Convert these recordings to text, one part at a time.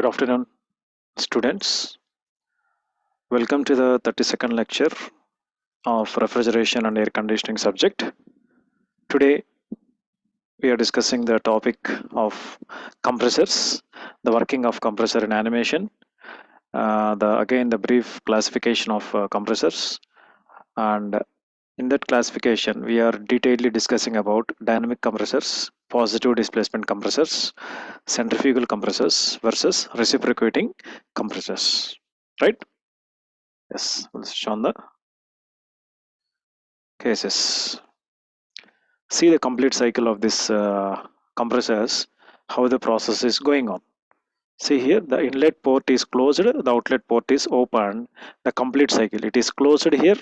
Good afternoon, students. Welcome to the 32nd lecture of refrigeration and air conditioning subject. Today, we are discussing the topic of compressors, the working of compressor in animation, the brief classification of compressors, and in that classification, we are detailedly discussing about dynamic compressors, positive displacement compressors, centrifugal compressors versus reciprocating compressors. Right? Yes, we'll show on the cases. See the complete cycle of this compressors, how the process is going on. See here, the inlet port is closed, the outlet port is open, the complete cycle, it is closed here,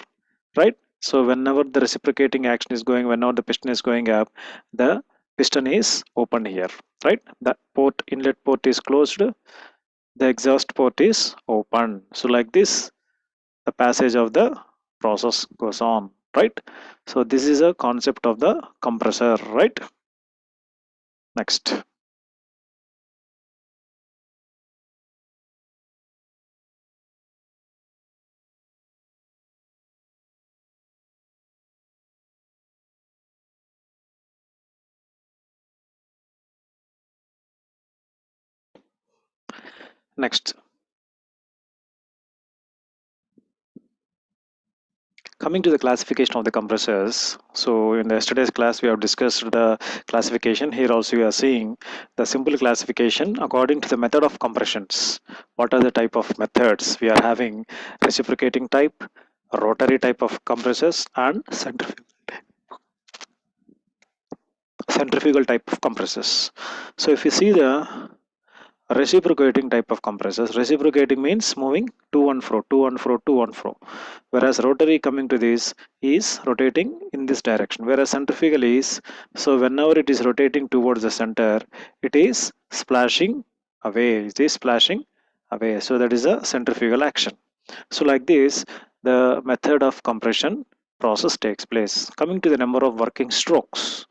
right? So whenever the reciprocating action is going, whenever the piston is going up, the piston is open here, right? The port, inlet port is closed, the exhaust port is open. So like this, the passage of the process goes on, right? So this is a concept of the compressor, right? Next. Next, coming to the classification of the compressors. So in the yesterday's class, we have discussed the classification. Here also we are seeing the simple classification according to the method of compressions. What are the type of methods? We are having reciprocating type, rotary type of compressors, and centrifugal type of compressors. So if you see the reciprocating type of compressors, reciprocating means moving to and fro, to and fro, to and fro, whereas rotary coming to this is rotating in this direction, whereas centrifugal is, so whenever it is rotating towards the center, it is splashing away, it is splashing away, so that is a centrifugal action. So like this, the method of compression process takes place. Coming to the number of working strokes,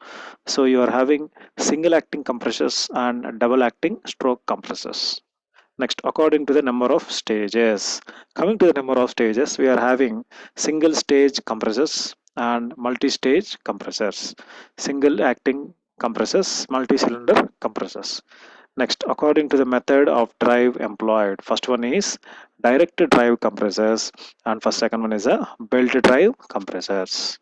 so you are having single acting compressors and double acting stroke compressors. Next, according to the number of stages, coming to the number of stages, we are having single stage compressors and multi-stage compressors, single acting compressors, multi-cylinder compressors. Next, according to the method of drive employed, first one is direct drive compressors and second one is a belt drive compressors.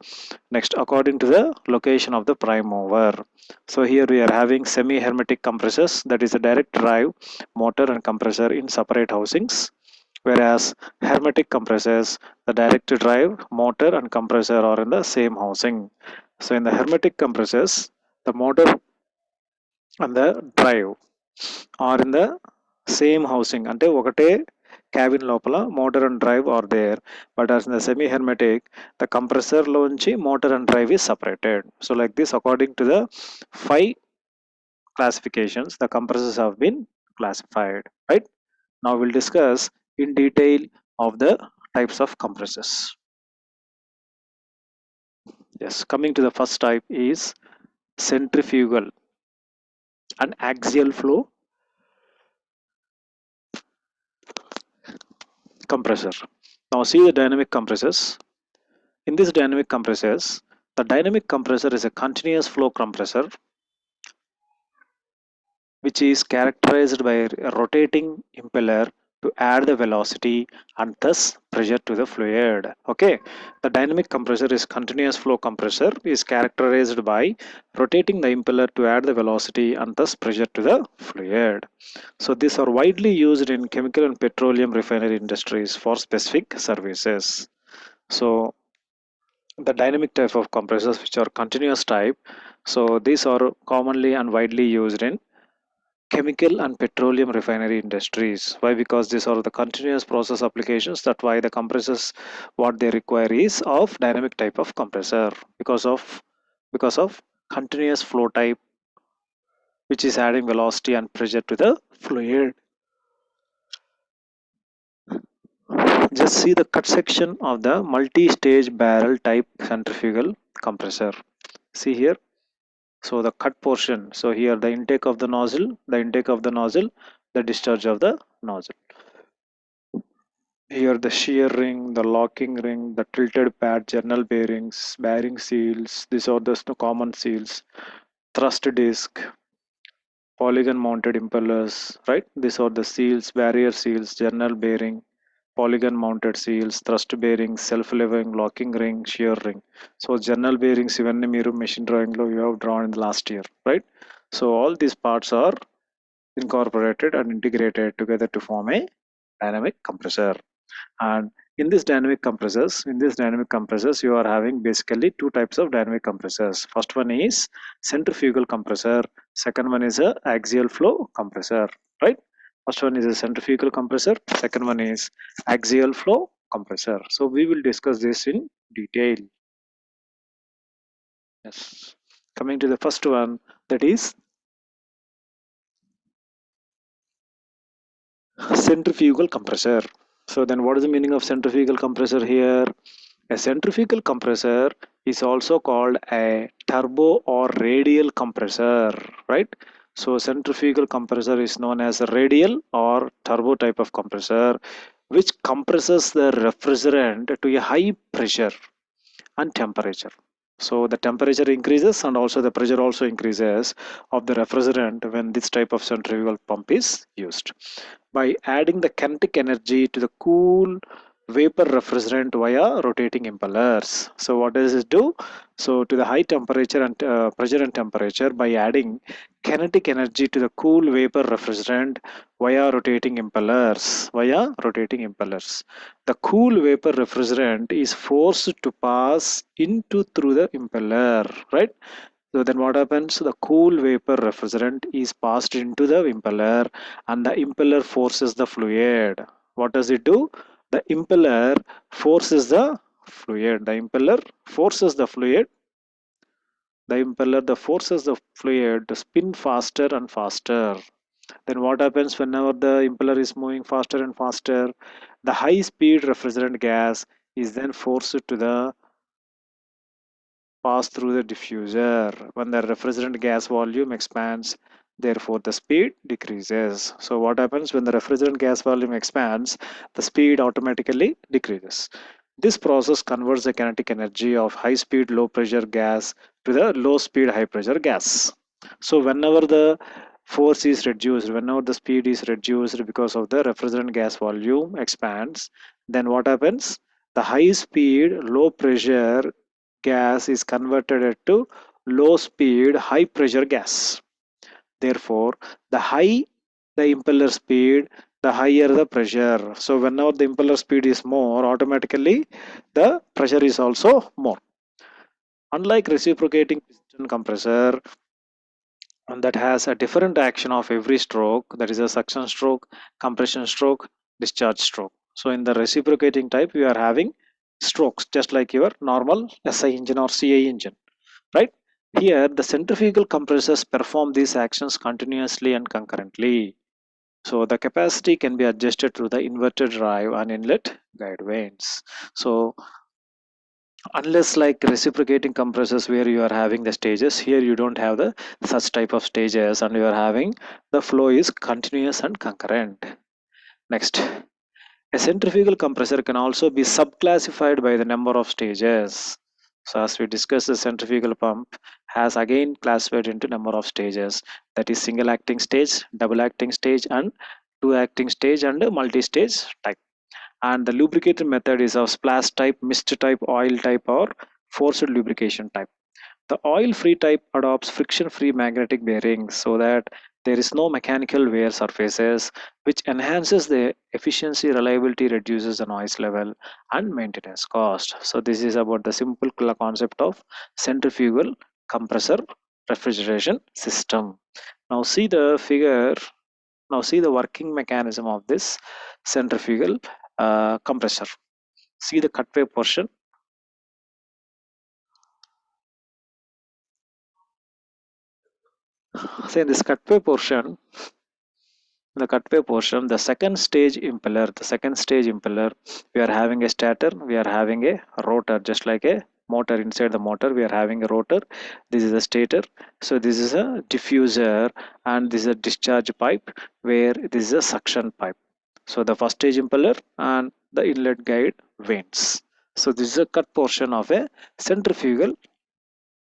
Next, according to the location of the prime mover, so here we are having semi-hermetic compressors, that is a direct drive motor and compressor in separate housings, whereas hermetic compressors, the direct drive motor and compressor are in the same housing. So in the hermetic compressors, the motor and the drive are in the same housing, అంటే ఒకటే cabin లోపల motor and drive are there, but as in the semi hermetic, the compressor లోంచి motor and drive is separated. So like this, according to the 5 classifications, the compressors have been classified, right? Now we'll discuss in detail of the types of compressors. Yes, coming to the first type is centrifugal and axial flow compressor. Now see the dynamic compressors. In this dynamic compressors, the dynamic compressor is a continuous flow compressor which is characterized by a rotating impeller to add the velocity and thus pressure to the fluid. Okay, the dynamic compressor is continuous flow compressor is characterized by rotating the impeller to add the velocity and thus pressure to the fluid. So these are widely used in chemical and petroleum refinery industries for specific services. So the dynamic type of compressors which are continuous type, so these are commonly and widely used in chemical and petroleum refinery industries. Why? Because these are the continuous process applications, that why the compressors what they require is of dynamic type of compressor, because of continuous flow type which is adding velocity and pressure to the fluid. Just see the cut section of the multi-stage barrel type centrifugal compressor. See here, so the cut portion, so here the intake of the nozzle, the discharge of the nozzle. Here the shear ring, the locking ring, the tilted pad, journal bearings, bearing seals, these are the common seals, thrust disc, polygon mounted impellers, right? These are the seals, barrier seals, journal bearing, polygon mounted seals, thrust bearings, self-leveling, locking ring, shear ring. So journal bearings even మీరు machine drawing lo you have drawn in the last year, right? So all these parts are incorporated and integrated together to form a dynamic compressor. And in this dynamic compressors you are having basically two types of dynamic compressors. First one is centrifugal compressor, second one is a axial flow compressor, right? First one is a centrifugal compressor, second one is axial flow compressor. So we will discuss this in detail. Yes, coming to the first one, that is centrifugal compressor. So then what is the meaning of centrifugal compressor here? A centrifugal compressor is also called a turbo or radial compressor, right? So centrifugal compressor is known as a radial or turbo type of compressor, which compresses the refrigerant to a high pressure and temperature. So the temperature increases and also the pressure also increases of the refrigerant when this type of centrifugal pump is used. By adding the kinetic energy to the cool vapor refrigerant via rotating impellers. So what does it do? So to the high temperature and pressure and temperature, by adding kinetic energy to the cool vapor refrigerant via rotating impellers. The cool vapor refrigerant is forced to pass into through the impeller, right? So then what happens? The cool vapor refrigerant is passed into the impeller and the impeller forces the fluid. What does it do? The impeller forces the fluid. The forces the fluid to spin faster and faster. Then what happens whenever the impeller is moving faster and faster? The high speed refrigerant gas is then forced to the pass through the diffuser. When the refrigerant gas volume expands, therefore the speed decreases. So what happens when the refrigerant gas volume expands? The speed automatically decreases. This process converts the kinetic energy of high speed low pressure gas to the low speed high pressure gas. So whenever the force is reduced, whenever the speed is reduced because of the refrigerant gas volume expands, then what happens? The high speed low pressure gas is converted to low speed high pressure gas. Therefore the high the impeller speed, the higher the pressure. So whenever the impeller speed is more, automatically the pressure is also more. Unlike reciprocating piston compressor, that has a different action of every stroke, that is a suction stroke, compression stroke, discharge stroke. So in the reciprocating type we are having strokes just like your normal SI engine or CI engine, right? Here the centrifugal compressors perform these actions continuously and concurrently. So the capacity can be adjusted through the inverter drive and inlet guide vanes. So unless like reciprocating compressors where you are having the stages, here you don't have the such type of stages and you are having the flow is continuous and concurrent. Next, a centrifugal compressor can also be subclassified by the number of stages. So as we discussed, the centrifugal pump has again classified into number of stages, that is single acting stage, double acting stage and two acting stage and a multi-stage type. And the lubricated method is of splash type, mist type, oil type or forced lubrication type. The oil free type adopts friction free magnetic bearings so that there is no mechanical wear surfaces, which enhances the efficiency, reliability, reduces the noise level and maintenance cost. So this is about the simple concept of centrifugal compressor refrigeration system. Now see the figure. Now see the working mechanism of this centrifugal compressor. See the cutway portion. So in this cutway portion, the second stage impeller, we are having a stator, we are having a rotor, just like a motor. Inside the motor we are having a rotor. This is a stator. So this is a diffuser, and this is a discharge pipe, where this is a suction pipe. So the first stage impeller and the inlet guide vanes. So this is a cut portion of a centrifugal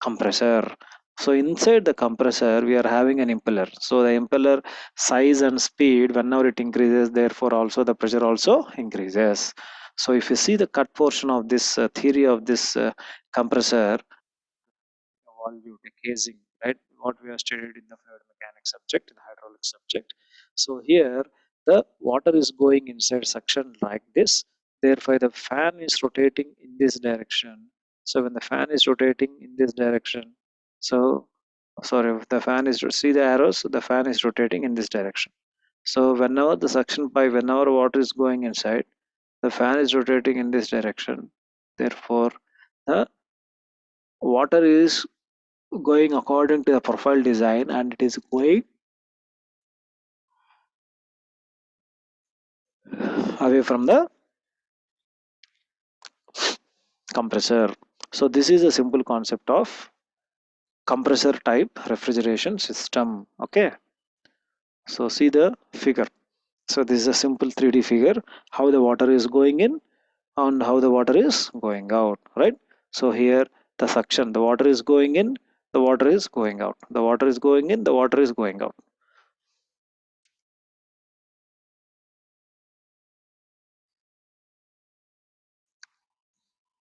compressor. So inside the compressor we are having an impeller. So the impeller size and speed, whenever it increases, therefore also the pressure also increases. So if you see the cut portion of this theory of this compressor, valve, the casing, right? What we have studied in the fluid mechanics subject, in the hydraulic subject. So here the water is going inside suction like this. Therefore, the fan is rotating in this direction. So when the fan is rotating in this direction, so sorry, if the fan is, see the arrows, the fan is rotating in this direction. So whenever the suction pipe, whenever water is going inside, the fan is rotating in this direction. Therefore, the water is going according to the profile design, and it is going away from the compressor. So this is a simple concept of compressor type refrigeration system. Okay, so see the figure. So this is a simple 3D figure, how the water is going in and how the water is going out, right? So here the suction, the water is going in, the water is going out, the water is going in, the water is going out.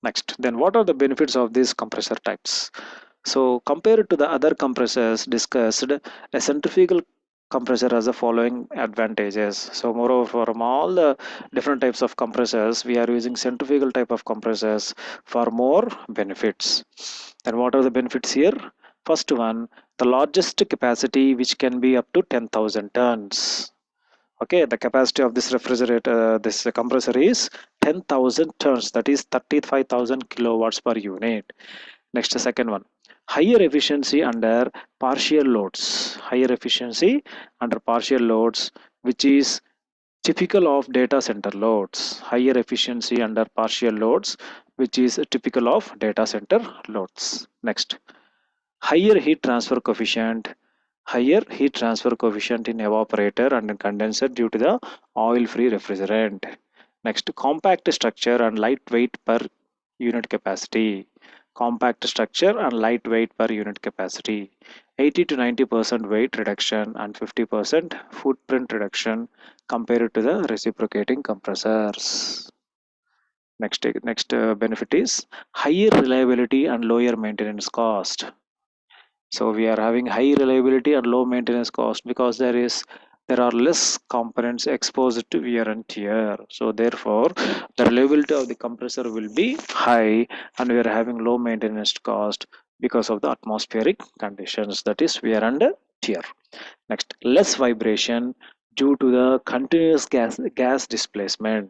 Next, then what are the benefits of these compressor types? So compared to the other compressors discussed, a centrifugal compressor has the following advantages. So moreover, from all the different types of compressors, we are using centrifugal type of compressors for more benefits. Then what are the benefits here? First one, the largest capacity, which can be up to 10,000 tons. Okay, the capacity of this refrigerator, this compressor is 10,000 tons, that is 35,000 kilowatts per unit. Next, the second one, higher efficiency under partial loads. Higher efficiency under partial loads, which is typical of data center loads. Higher efficiency under partial loads, which is typical of data center loads. Next, higher heat transfer coefficient. Higher heat transfer coefficient in evaporator and condenser due to the oil free refrigerant. Next, compact structure and lightweight per unit capacity. Compact structure and lightweight per unit capacity. 80 to 90% weight reduction and 50% footprint reduction compared to the reciprocating compressors. Next benefit is higher reliability and lower maintenance cost. So we are having high reliability and low maintenance cost because there are less components exposed to wear and tear. So therefore, the reliability of the compressor will be high, and we are having low maintenance cost because of the atmospheric conditions, that is wear and tear. Next, less vibration due to the continuous gas displacement.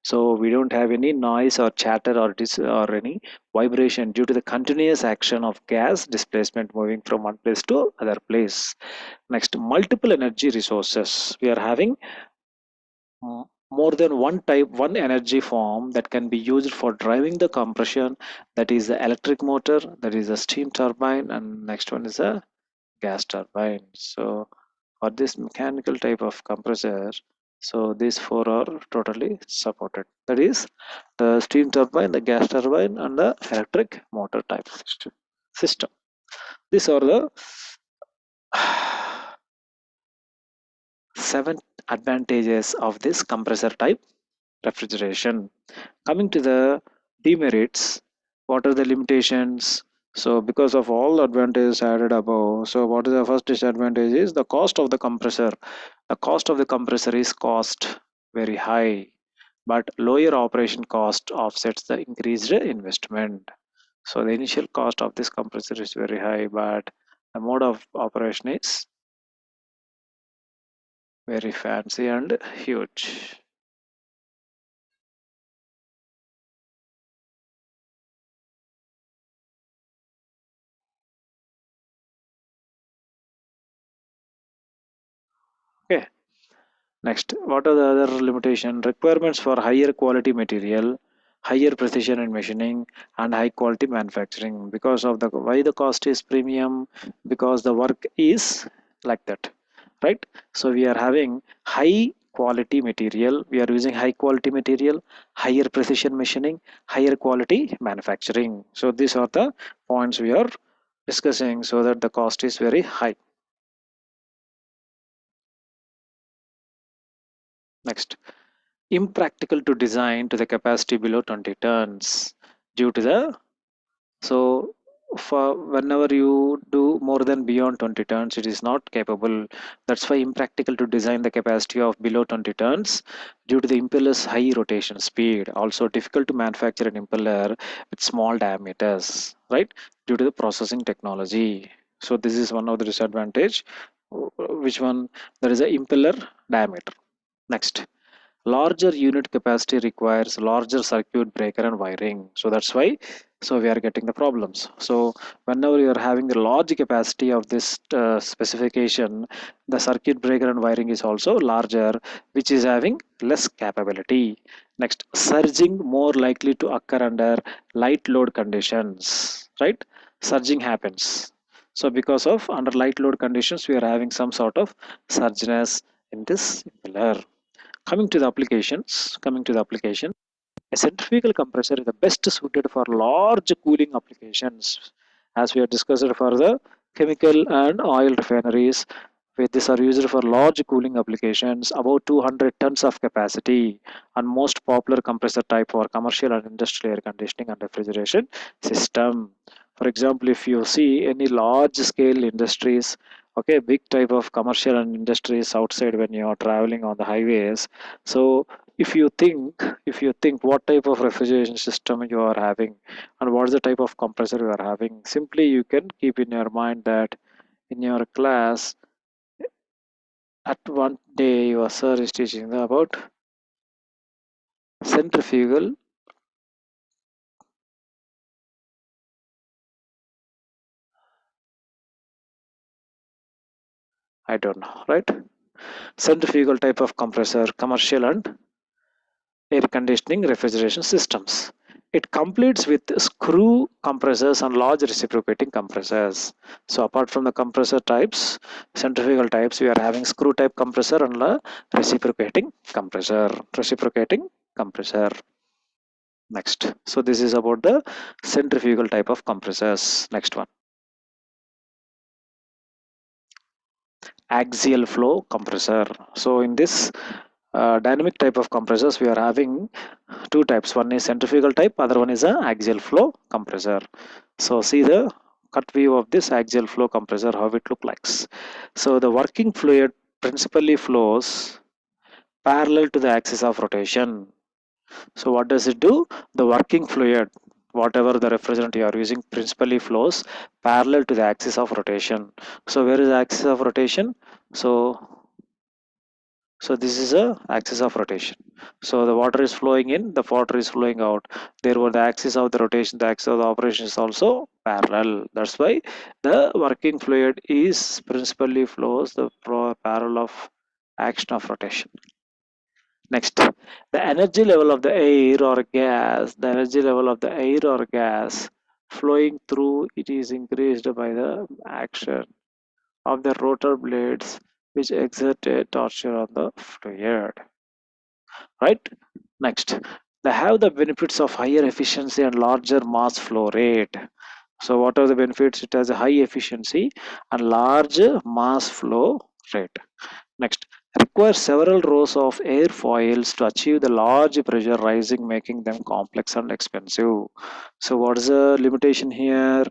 So we don't have any noise or chatter or any vibration due to the continuous action of gas displacement moving from one place to other place. Next, multiple energy resources. We are having more than one energy form that can be used for driving the compression. That is the electric motor, that is a steam turbine, and next one is a gas turbine. So for this mechanical type of compressor, so these four are totally supported. That is the steam turbine, the gas turbine, and the electric motor type system. These are the seven advantages of this compressor type refrigeration. Coming to the demerits, what are the limitations? So because of all the advantages added above, so what is the first disadvantage is the cost of the compressor. The cost of the compressor is cost very high, but lower operation cost offsets the increased investment. So the initial cost of this compressor is very high, but the mode of operation is very fancy and huge. Okay. Next, what are the other limitation? Requirements for higher quality material. higher precision in machining, and high quality manufacturing. Because of the why the cost is premium, because the work is like that, right? So we are having high quality material, we are using high quality material, higher precision machining, higher quality manufacturing. So these are the points we are discussing, so that the cost is very high. Next, impractical to design to the capacity below 20 tons due to the, so for whenever you do more than beyond 20 tons, it is not capable. That's why impractical to design the capacity of below 20 tons due to the impeller's high rotation speed. Also difficult to manufacture an impeller with small diameters, right? Due to the processing technology. So this is one of the disadvantage. Which one? There is a impeller diameter. Next, larger unit capacity requires larger circuit breaker and wiring, so that's why, so we are getting the problems. So whenever you are having a large capacity of this specification, the circuit breaker and wiring is also larger, which is having less capability. Next, surging more likely to occur under light load conditions, right? Surging happens, so because of under light load conditions we are having some sort of surginess in this pillar. Coming to the application, a centrifugal compressor is the best suited for large cooling applications, as we have discussed for the chemical and oil refineries. These are used for large cooling applications, about 200 tons of capacity, and most popular compressor type for commercial and industrial air conditioning and refrigeration system. For example, if you see any large scale industries, okay, big type of commercial and industries outside when you are traveling on the highways, so if you think if you think what type of refrigeration system you are having and what is the type of compressor you are having, simply you can keep in your mind that in your class at one day your sir is teaching about centrifugal, I don't know, right? Centrifugal type of compressor, commercial and air conditioning refrigeration systems. It completes with screw compressors and large reciprocating compressors. So apart from the compressor types, centrifugal types, we are having screw type compressor and reciprocating compressor. Reciprocating compressor. Next. So this is about the centrifugal type of compressors. Next one. Axial flow compressor. So in this dynamic type of compressors, we are having two types. One is centrifugal type, other one is a axial flow compressor. So see the cut view of this axial flow compressor, how it look like. So the working fluid principally flows parallel to the axis of rotation. So what does it do? The working fluid, whatever the refrigerant you are using, principally flows parallel to the axis of rotation. So where is the axis of rotation? So this is a axis of rotation. So the water is flowing in, the water is flowing out. Therefore, the axis of the rotation, the axis of the operation is also parallel. That's why the working fluid is principally flows the parallel of action of rotation. Next, the energy level of the air or gas, the energy level of the air or gas flowing through it is increased by the action of the rotor blades which exert a torsion on the fluid, right? Next, they have the benefits of higher efficiency and larger mass flow rate. So what are the benefits? It has a high efficiency and large mass flow rate. Next, requires several rows of airfoils to achieve the large pressure rising, making them complex and expensive. So what is the limitation here?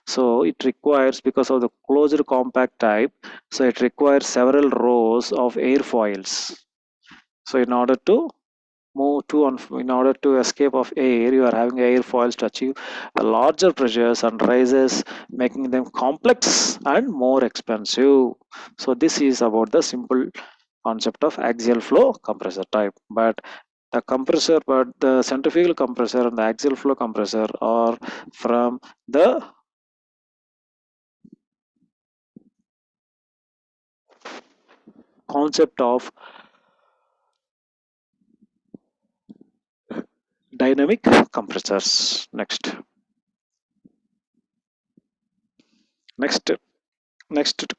So it requires, because of the closed compact type, so it requires several rows of airfoils. So in order to move to on in order to escape of air, you are having airfoils to achieve the larger pressures and rises, making them complex and more expensive. So this is about the simple concept of axial flow compressor type. But the centrifugal compressor and the axial flow compressor are from the concept of dynamic compressors. Next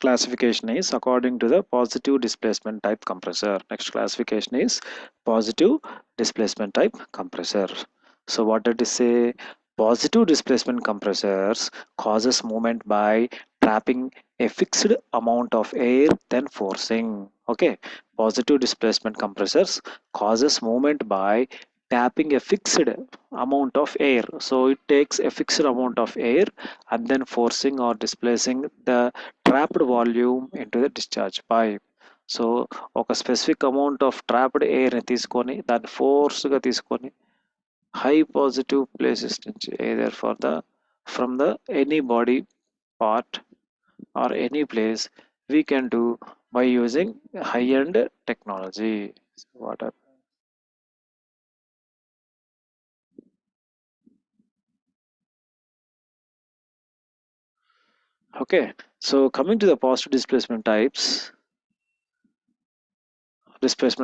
classification is according to the positive displacement type compressor. Next classification is positive displacement type compressor. So what did it say? Positive displacement compressors causes movement by trapping a fixed amount of air then forcing. Okay, positive displacement compressors causes movement by tapping a fixed amount of air. So it takes a fixed amount of air and then forcing or displacing the trapped volume into the discharge pipe. So ఒక specific amount of trapped ఎయిర్ని తీసుకొని దాన్ని ఫోర్స్గా తీసుకొని high positive places నుంచి either for the from the any body part or any place we can do by using high-end technology. So what are, okay, so coming to the positive displacement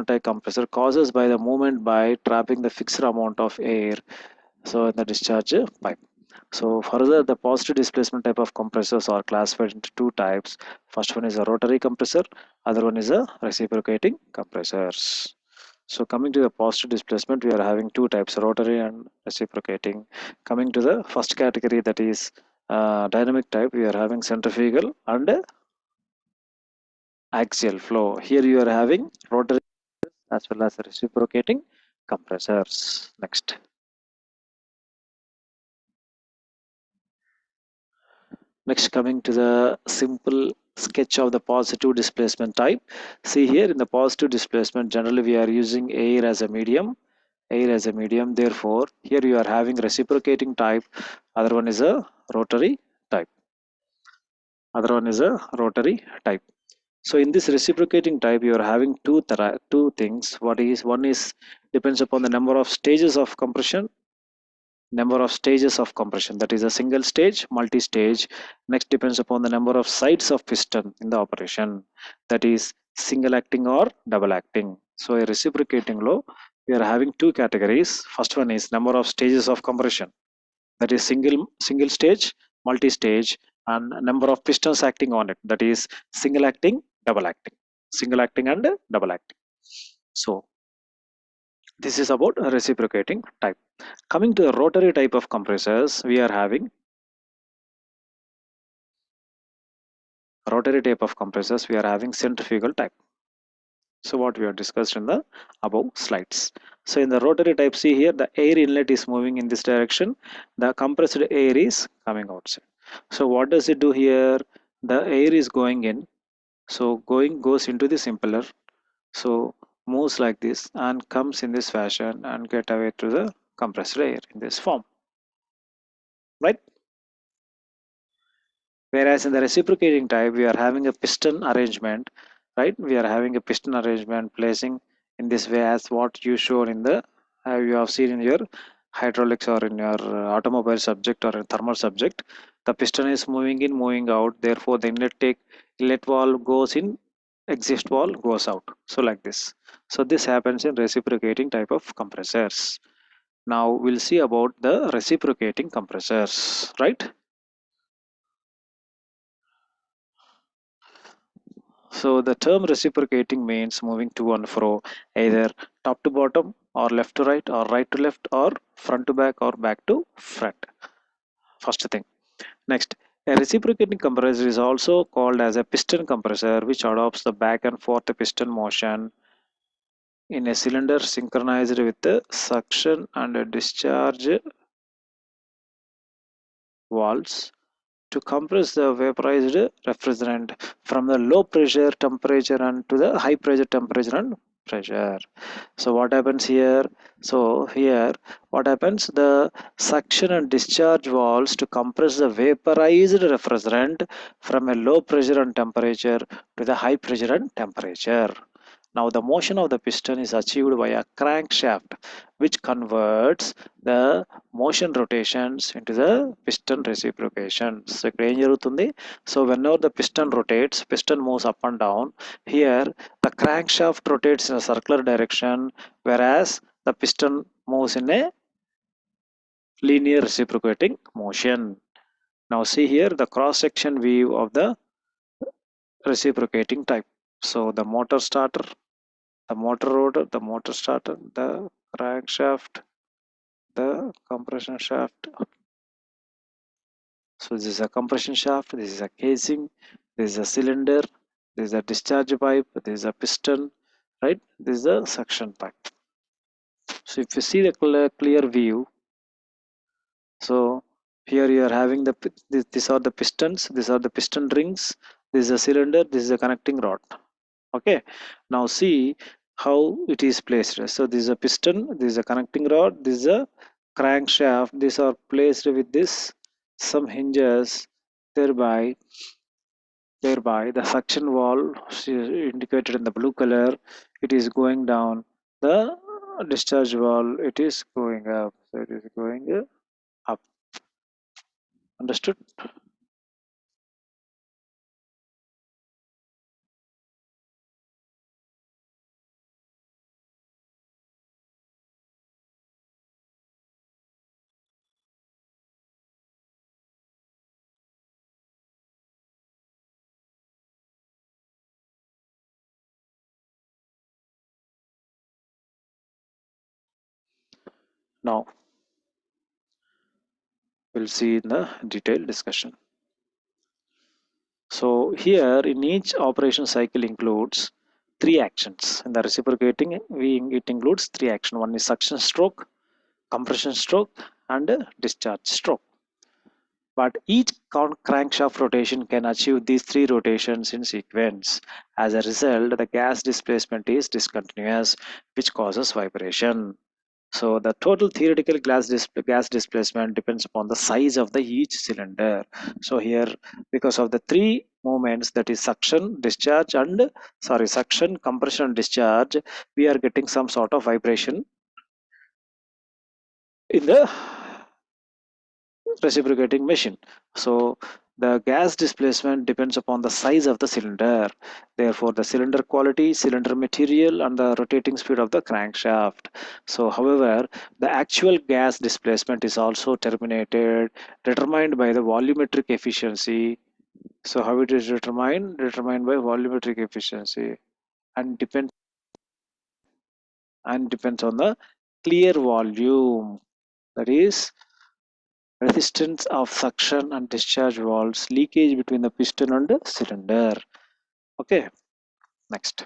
type compressor causes by the movement by trapping the fixed amount of air so in the discharge pipe. So further, the positive displacement type of compressors are classified into two types. First one is a rotary compressor, other one is a reciprocating compressors. So coming to the positive displacement, we are having two types, rotary and reciprocating. Coming to the first category, that is dynamic type, we are having centrifugal and axial flow. Here you are having rotary as well as reciprocating compressors. Next, coming to the simple sketch of the positive displacement type. See here in the positive displacement, generally we are using air as a medium. Therefore, here you are having reciprocating type. Other one is a rotary type. So in this reciprocating type, you are having two things. One is depends upon the number of stages of compression, that is a single stage, multi-stage. Next depends upon the number of sides of piston in the operation, that is single acting or double acting. So a reciprocating law, we are having two categories. First one is number of stages of compression, that is single stage, multi-stage, and number of pistons acting on it, that is single acting, double acting, single acting and double acting. So this is about a reciprocating type. Coming to the rotary type of compressors, we are having centrifugal type. So what we have discussed in the above slides. So in the rotary type, see here the air inlet is moving in this direction, the compressed air is coming outside. So what does it do here? The air is going in, so goes into this impeller, so moves like this and comes in this fashion and get away to the compressed air in this form, right? Whereas in the reciprocating type, we are having a piston arrangement, right? We are having a piston arrangement placing in this way as what you showed in the, you have seen in your hydraulics or in your automobile subject or in thermal subject. The piston is moving in, moving out. Therefore, the inlet valve goes in, exhaust valve goes out. So like this. So this happens in reciprocating type of compressors. Now we'll see about the reciprocating compressors, right? So the term reciprocating means moving to and fro, either top to bottom or left to right or right to left or front to back or back to front. First thing. Next, a reciprocating compressor is also called as a piston compressor, which adopts the back and forth piston motion in a cylinder synchronized with the suction and discharge valves to compress the vaporized refrigerant from the low pressure temperature and to the high pressure temperature and pressure. So what happens here? So here what happens, the suction and discharge valves to compress the vaporized refrigerant from a low pressure and temperature to the high pressure and temperature. Now the motion of the piston is achieved by a crankshaft, which converts the motion rotations into the piston reciprocation. So ఇక్కడ ఏం జరుగుతుంది? So whenever the piston rotates, piston moves up and down. Here the crankshaft rotates in a circular direction, whereas the piston moves in a linear reciprocating motion. Now see here the cross-section view of the reciprocating type. So the motor starter, the motor rotor, the motor starter, the crankshaft, the compression shaft. So this is a compression shaft, this is a casing, this is a cylinder, this is a discharge pipe, this is a piston, right? This is a suction pipe. So if you see the clear view, so here you are having these are the pistons, these are the piston rings, this is a cylinder, this is a connecting rod. Okay, now see how it is placed. So this is a piston, this is a connecting rod, this is a crankshaft. These are placed with this some hinges, thereby the suction valve indicated in the blue color, it is going down. The discharge valve, it is going up. So it is going up. Understood? Now we'll see in the detailed discussion. So here in each operation cycle includes three actions. In the reciprocating, it includes three actions. One is suction stroke, compression stroke, and discharge stroke. But each crankshaft rotation can achieve these three rotations in sequence. As a result, the gas displacement is discontinuous, which causes vibration. So the total theoretical gas displacement depends upon the size of the each cylinder. So here, because of the three movements, that is suction, discharge, and suction, compression, discharge, we are getting some sort of vibration in the reciprocating machine. So the gas displacement depends upon the size of the cylinder. Therefore, the cylinder quality, cylinder material, and the rotating speed of the crankshaft. So, however, the actual gas displacement is also determined by the volumetric efficiency. So, how it is determined? Determined by volumetric efficiency, and depends on the clear volume. That is resistance of suction and discharge valves, leakage between the piston and the cylinder. Okay, next.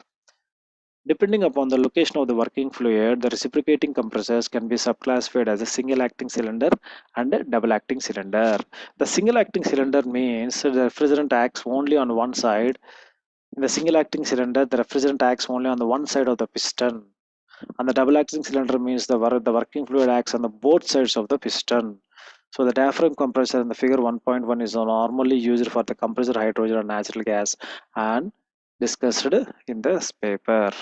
Depending upon the location of the working fluid, the reciprocating compressors can be subclassified as a single acting cylinder and a double acting cylinder. The single acting cylinder means the refrigerant acts only on one side. In the single acting cylinder, the refrigerant acts only on the one side of the piston. And the double acting cylinder means the working fluid acts on the both sides of the piston. So the diaphragm compressor in the figure 1.1 is normally used for the compressor hydrogen and natural gas and discussed in this paper.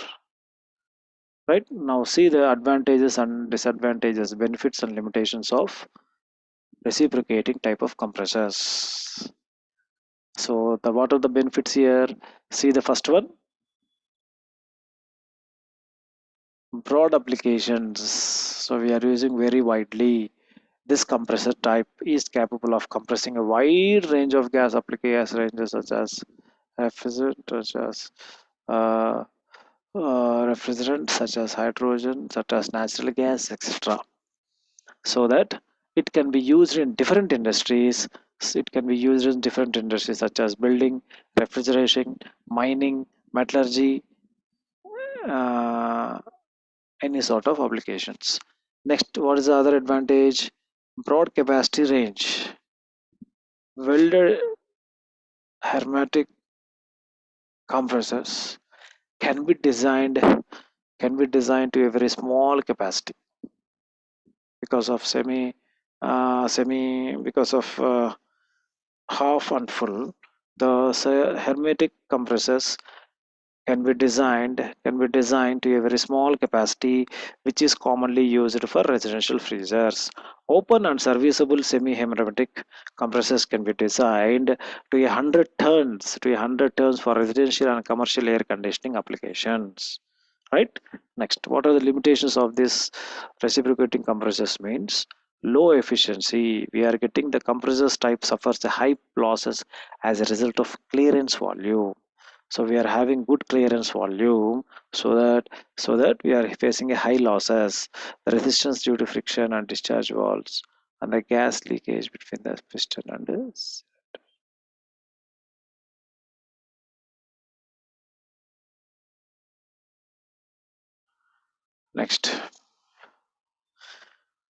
Right, now see the advantages and disadvantages, benefits and limitations of reciprocating type of compressors. So the what are the benefits here? See the first one, broad applications. So we are using very widely. This compressor type is capable of compressing a wide range of gas ranges such as uh, refrigerant, such as hydrogen, such as natural gas, etc. So that it can be used in different industries. It can be used in different industries such as building, refrigeration, mining, metallurgy, uh, any sort of applications. Next, what is the other advantage? Broad capacity range. Welded hermetic compressors can be designed to a very small capacity because of because of half and full. The hermetic compressors can be designed to a very small capacity, which is commonly used for residential freezers. Open and serviceable semi-hermetic compressors can be designed to 100 tons for residential and commercial air conditioning applications. Right? Next, what are the limitations of this reciprocating compressors means? low efficiency. We are getting the compressors type suffers a high losses as a result of clearance volume. So we are having good clearance volume, so that we are facing a high losses, the resistance due to friction and discharge valves, and the gas leakage between the piston and the next.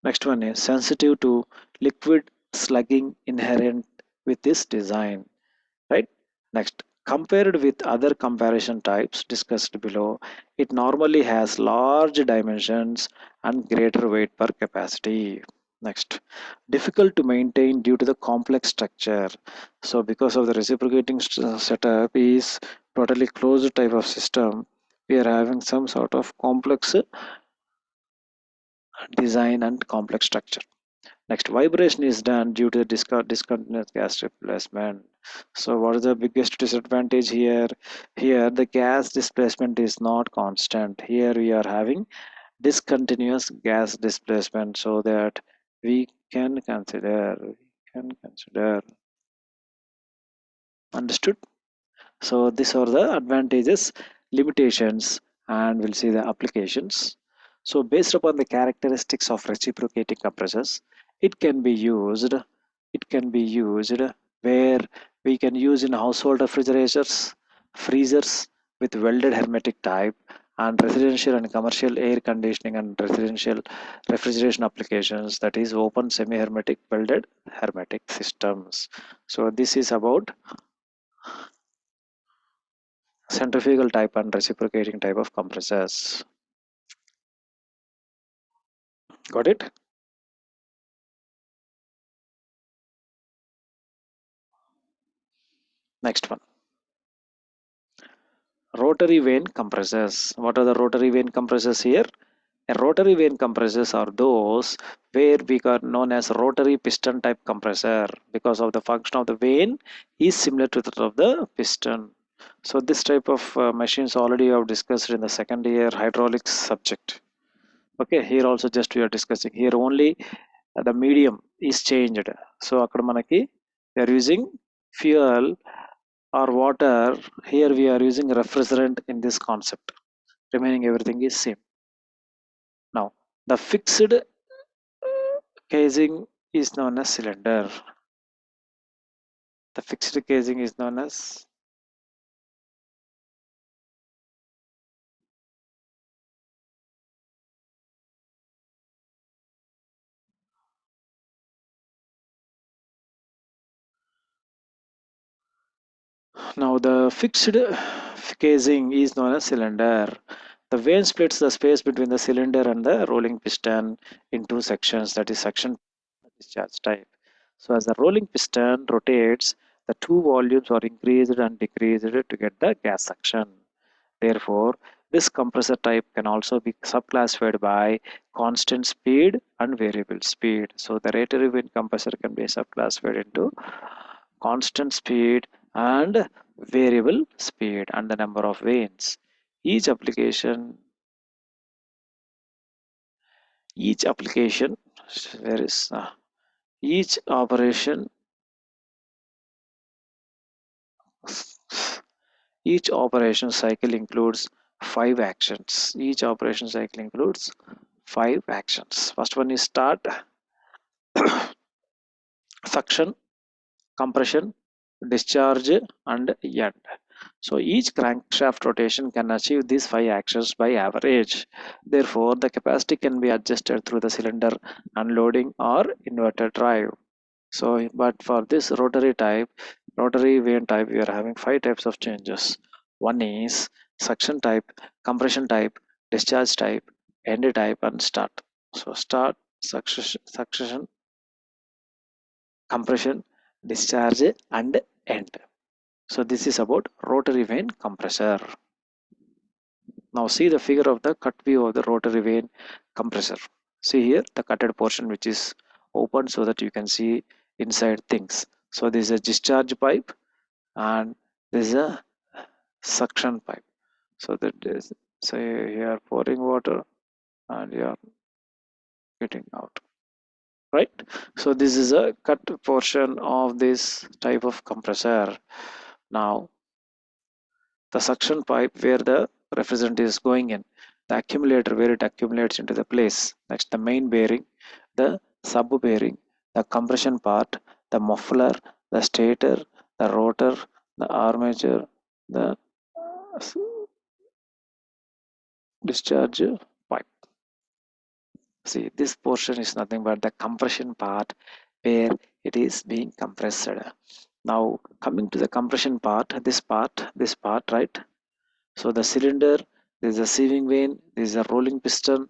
Next one is sensitive to liquid slugging inherent with this design, right? Next, compared with other comparison types discussed below, it normally has large dimensions and greater weight per capacity. Next, difficult to maintain due to the complex structure. So because of the reciprocating setup is totally closed type of system, we are having some sort of complex design and complex structure. Next, vibration is done due to discontinuous gas displacement. So what is the biggest disadvantage here? Here the gas displacement is not constant. Here we are having discontinuous gas displacement, so that we can consider understood. So these are the advantages, limitations, and we'll see the applications. So based upon the characteristics of reciprocating compressors, it can be used, it can be used where we can use in household refrigerators, freezers with welded hermetic type, and residential and commercial air conditioning and residential refrigeration applications, that is open semi-hermetic welded hermetic systems. So this is about centrifugal type and reciprocating type of compressors. Got it? Next one, rotary vane compressors. What are the rotary vane compressors here? A rotary vane compressors are those where we are known as rotary piston type compressor, because of the function of the vane is similar to that of the piston. So this type of machines already have discussed in the second year hydraulics subject. Okay, here also just we are discussing here only the medium is changed. So అక్కడ మనకి we are using fuel or water. Here we are using refrigerant in this concept. Remaining everything is same. Now the fixed casing is known as cylinder. The fixed casing is known as, now the fixed casing is known as cylinder. The vane splits the space between the cylinder and the rolling piston in two sections, that is section discharge type. So as the rolling piston rotates, the two volumes are increased and decreased to get the gas suction. Therefore, this compressor type can also be subclassified by constant speed and variable speed. So the rotary vane compressor can be subclassified into constant speed and variable speed and the number of vanes. Each application, each application, where is each operation, each operation cycle includes 5 actions. Each operation cycle includes 5 actions. First one is start, suction, compression, discharge, and end. So each crankshaft rotation can achieve these 5 actions by average. Therefore, the capacity can be adjusted through the cylinder unloading or inverter drive. So, but for this rotary vane type, we are having 5 types of changes. One is suction type, compression type, discharge type, end type, and start. So start, succession, compression, discharge, and end. So this is about rotary vane compressor. Now see the figure of the cut view of the rotary vane compressor. See here the cutted portion which is open so that you can see inside things. So this is a discharge pipe and this is a suction pipe. So that is, say you are pouring water and you are getting out. right? So this is a cut portion of this type of compressor. Now the suction pipe where the refrigerant is going in, the accumulator where it accumulates into the place, next the main bearing, the sub bearing, the compression part, the muffler, the stator, the rotor, the armature, the discharge pipe. See, this portion is nothing but the compression part where it is being compressed. Now coming to the compression part, this part, right? So the cylinder, there is a sieving vane, there is a rolling piston,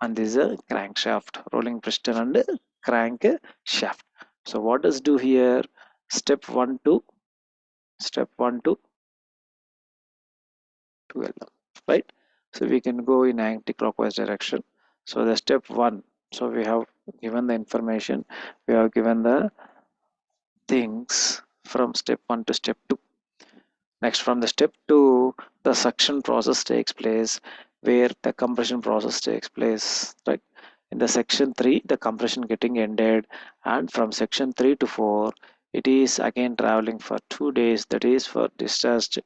and there is a crankshaft, rolling piston and crankshaft. So what does do here? Step 1 to step 1 to 12, right? So we can go in anti-clockwise direction. So the step 1, so we have given the information, we have given the things from step 1 to step 2. Next, from the step 2, the suction process takes place where the compression process takes place, right? In the section 3, the compression getting ended, and from section 3 to 4, it is again traveling for 2 days, that is for discharge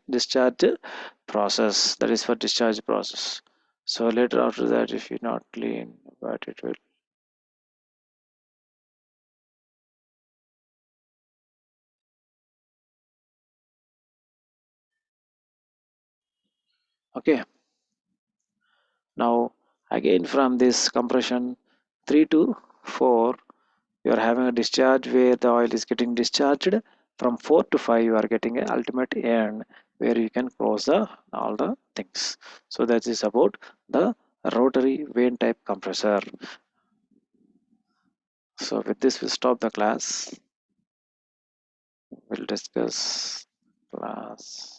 process, that is for discharge process. So later after that, if you not clean, but it will. Okay, now again from this compression 3 to 4, you are having a discharge where the oil is getting discharged. From 4 to 5 you are getting an ultimate end where you can close the all the things. So that is about the rotary vane type compressor. So with this we'll stop the class. We'll discuss class.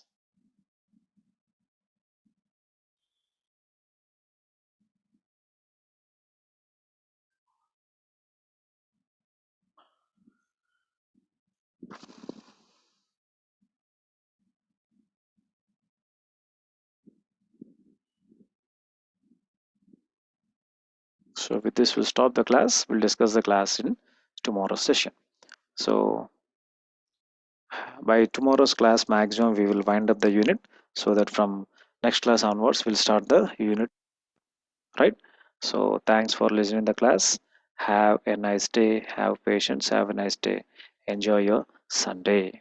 So with this we'll stop the class. We'll discuss the class in tomorrow's session. So by tomorrow's class maximum we will wind up the unit, so that from next class onwards we'll start the unit, right? So thanks for listening to the class. Have a nice day, have patience, have a nice day, enjoy your Sunday.